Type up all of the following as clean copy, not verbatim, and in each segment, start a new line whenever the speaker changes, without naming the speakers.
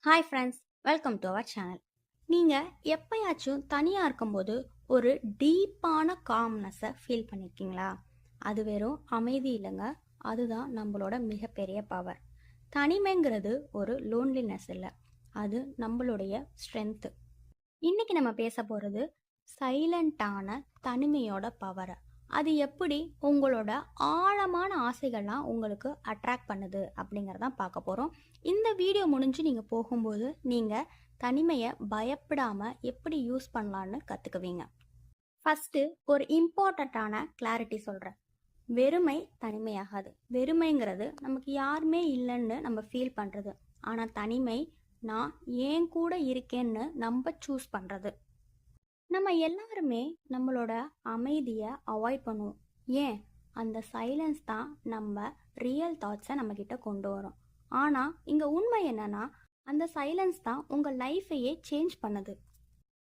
Hi friends, welcome to our channel. நீங்கள் எப்பயாச்சும் தனியாக இருக்கும்போது ஒரு டீப்பான காம்னஸை ஃபீல் பண்ணியிருக்கீங்களா? அது வெறும் அமைதி இல்லைங்க, அதுதான் நம்மளோட மிகப்பெரிய பவர். தனிமைங்கிறது ஒரு லோன்லினஸ் இல்லை, அது நம்மளுடைய ஸ்ட்ரென்த்து. இன்றைக்கி நம்ம பேச போகிறது சைலண்ட்டான தனிமையோட பவரை. அது எப்படி உங்களோட ஆழமான ஆசைகள்லாம் உங்களுக்கு அட்ராக்ட் பண்ணுது அப்படிங்கிறதான் பார்க்க போகிறோம். இந்த வீடியோ முடிஞ்சு நீங்கள் போகும்போது நீங்கள் தனிமையை பயப்படாமல் எப்படி யூஸ் பண்ணலான்னு கற்றுக்குவீங்க. ஃபஸ்ட்டு ஒரு இம்பார்ட்டண்ட்டான கிளாரிட்டி சொல்கிறேன். வெறுமை தனிமையாகாது. வெறுமைங்கிறது நமக்கு யாருமே இல்லைன்னு நம்ம ஃபீல் பண்ணுறது. ஆனால் தனிமை நான் ஏன் கூட இருக்கேன்னு நம்ம சூஸ் பண்ணுறது. நம்ம எல்லாருமே நம்மளோட அமைதியை அவாய்ட் பண்ணுவோம். ஏன்? அந்த சைலன்ஸ் தான் நம்ம ரியல் தாட்ஸை நம்மக்கிட்ட கொண்டு வரும். ஆனால் இங்கே உண்மை என்னன்னா, அந்த சைலன்ஸ் தான் உங்கள் லைஃப்பையே சேஞ்ச் பண்ணுது.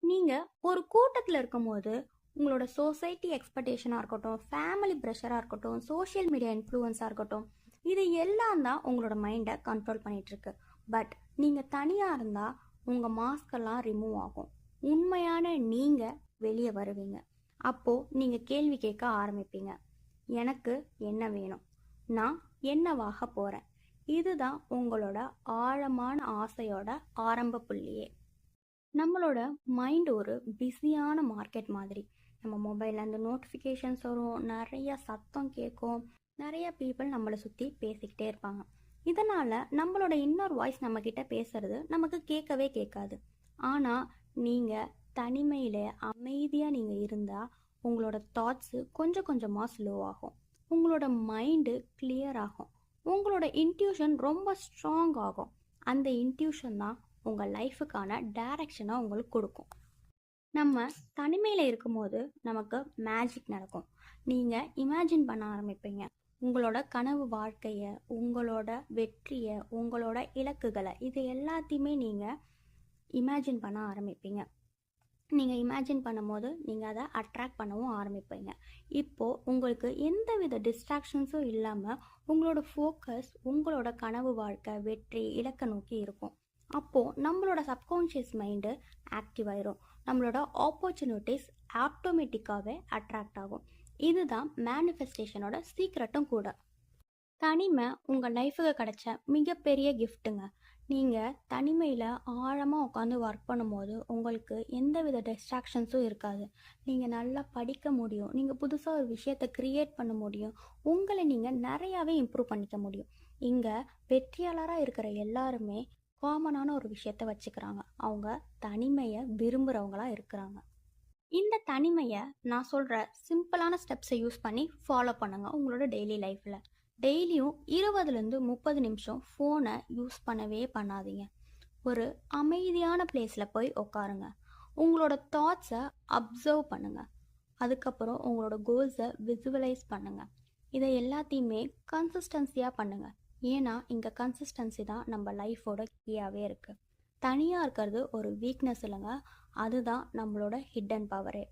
நீங்கள் ஒரு கூட்டத்தில் இருக்கும்போது உங்களோட சொசைட்டி எக்ஸ்பெக்டேஷனாக இருக்கட்டும், ஃபேமிலி ப்ரெஷராக இருக்கட்டும், சோஷியல் மீடியா இன்ஃப்ளூயன்ஸாக இருக்கட்டும், இது எல்லாம் தான் உங்களோட மைண்டை கண்ட்ரோல் பண்ணிகிட்ருக்கு. பட் நீங்கள் தனியாக இருந்தால் உங்கள் மாஸ்கெல்லாம் ரிமூவ் ஆகும். உண்மையான நீங்கள் வெளியே வருவீங்க. அப்போது நீங்கள் கேள்வி கேட்க ஆரம்பிப்பீங்க. எனக்கு என்ன வேணும்? நான் என்னவாக போகிறேன்? இதுதான் உங்களோட ஆழமான ஆசையோட ஆரம்ப புள்ளியே. நம்மளோட மைண்ட் ஒரு பிஸியான மார்க்கெட் மாதிரி. நம்ம மொபைலில் அந்த நோட்டிஃபிகேஷன்ஸ் வரும், நிறைய சத்தம் கேட்கும், நிறைய பீப்புள் நம்மளை சுற்றி பேசிக்கிட்டே இருப்பாங்க. இதனால் நம்மளோட இன்னொரு வாய்ஸ் நம்மக்கிட்ட பேசுறது நமக்கு கேட்கவே கேட்காது. ஆனால் நீங்கள் தனிமையில் அமைதியாக நீங்கள் இருந்தால் உங்களோட தாட்ஸு கொஞ்சம் கொஞ்சமாக ஸ்லோ ஆகும். உங்களோட மைண்டு கிளியர் ஆகும். உங்களோட இன்ட்யூஷன் ரொம்ப ஸ்ட்ராங் ஆகும். அந்த இன்ட்யூஷன் தான் உங்கள் லைஃபுக்கான டைரக்ஷனை உங்களுக்கு கொடுக்கும். நம்ம தனிமையில் இருக்கும்போது நமக்கு மேஜிக் நடக்கும். நீங்கள் இமேஜின் பண்ண ஆரம்பிப்பீங்க. உங்களோட கனவு வாழ்க்கையை, உங்களோட வெற்றியை, உங்களோட இலக்குகளை, இது எல்லாத்தையுமே நீங்கள் இமேஜின் பண்ண ஆரம்பிப்பீங்க. நீங்கள் இமேஜின் பண்ணும்போது நீங்கள் அதை அட்ராக்ட் பண்ணவும் ஆரம்பிப்பீங்க. இப்போது உங்களுக்கு எந்த வித டிஸ்ட்ராக்ஷன்ஸும் இல்லாமல் உங்களோட ஃபோக்கஸ் உங்களோட கனவு வாழ்க்கை, வெற்றி, இலக்கை நோக்கி இருக்கும். அப்போது நம்மளோட சப்கான்ஷியஸ் மைண்டு ஆக்டிவ் ஆயிரும். நம்மளோட ஆப்பர்ச்சுனிட்டிஸ் ஆட்டோமேட்டிக்காகவே அட்ராக்ட் ஆகும். இதுதான் மேனிஃபெஸ்டேஷனோட சீக்ரெட்டும் கூட. தனிமை உங்கள் லைஃபுக்கு கிடைச்ச மிகப்பெரிய கிஃப்ட்டுங்க. நீங்கள் தனிமையில் ஆழமாக உட்காந்து ஒர்க் பண்ணும்போது உங்களுக்கு எந்த வித டிஸ்ட்ராக்ஷன்ஸும் இருக்காது. நீங்கள் நல்லா படிக்க முடியும். நீங்கள் புதுசாக ஒரு விஷயத்தை க்ரியேட் பண்ண முடியும். உங்களை நீங்கள் நிறையாவே இம்ப்ரூவ் பண்ணிக்க முடியும். இங்கே வெற்றியாளராக இருக்கிற எல்லாருமே காமனான ஒரு விஷயத்தை வச்சுக்கிறாங்க. அவங்க தனிமையை விரும்புகிறவங்களா இருக்கிறாங்க. இந்த தனிமையை நான் சொல்கிற சிம்பிளான ஸ்டெப்ஸை யூஸ் பண்ணி ஃபாலோ பண்ணுங்கள் உங்களோட டெய்லி லைஃப்பில். டெய்லியும் 20-30 நிமிஷம் ஃபோனை யூஸ் பண்ணவே பண்ணாதீங்க. ஒரு அமைதியான பிளேஸில் போய் உட்காருங்க. உங்களோட தாட்ஸை அப்சர்வ் பண்ணுங்கள். அதுக்கப்புறம் உங்களோட கோல்ஸை விசுவலைஸ் பண்ணுங்கள். இதை எல்லாத்தையுமே கன்சிஸ்டன்சியாக பண்ணுங்கள். ஏன்னா இங்கே கன்சிஸ்டன்சி தான் நம்ம லைஃபோட கீயாகவே இருக்குது. தனியாக இருக்கிறது ஒரு வீக்னஸ் இல்லைங்க, அதுதான் நம்மளோட ஹிடன் பவரே.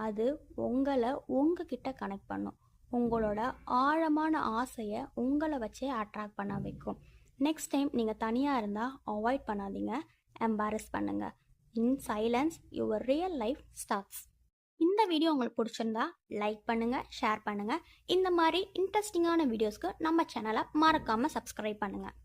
அது உங்களை உங்ககிட்ட கனெக்ட் பண்ணும். உங்களோட ஆழமான ஆசையை உங்களை வச்சே அட்ராக்ட் பண்ண வைக்கும். நெக்ஸ்ட் டைம் நீங்கள் தனியாக இருந்தால் அவாய்ட் பண்ணாதீங்க, எம்பாரஸ் பண்ணுங்கள். இன் silence your real life starts. இந்த வீடியோ உங்களுக்கு பிடிச்சிருந்தா லைக் பண்ணுங்கள், ஷேர் பண்ணுங்கள். இந்த மாதிரி இன்ட்ரெஸ்டிங்கான வீடியோஸ்க்கு நம்ம சேனலை மறக்காமல் சப்ஸ்கிரைப் பண்ணுங்கள்.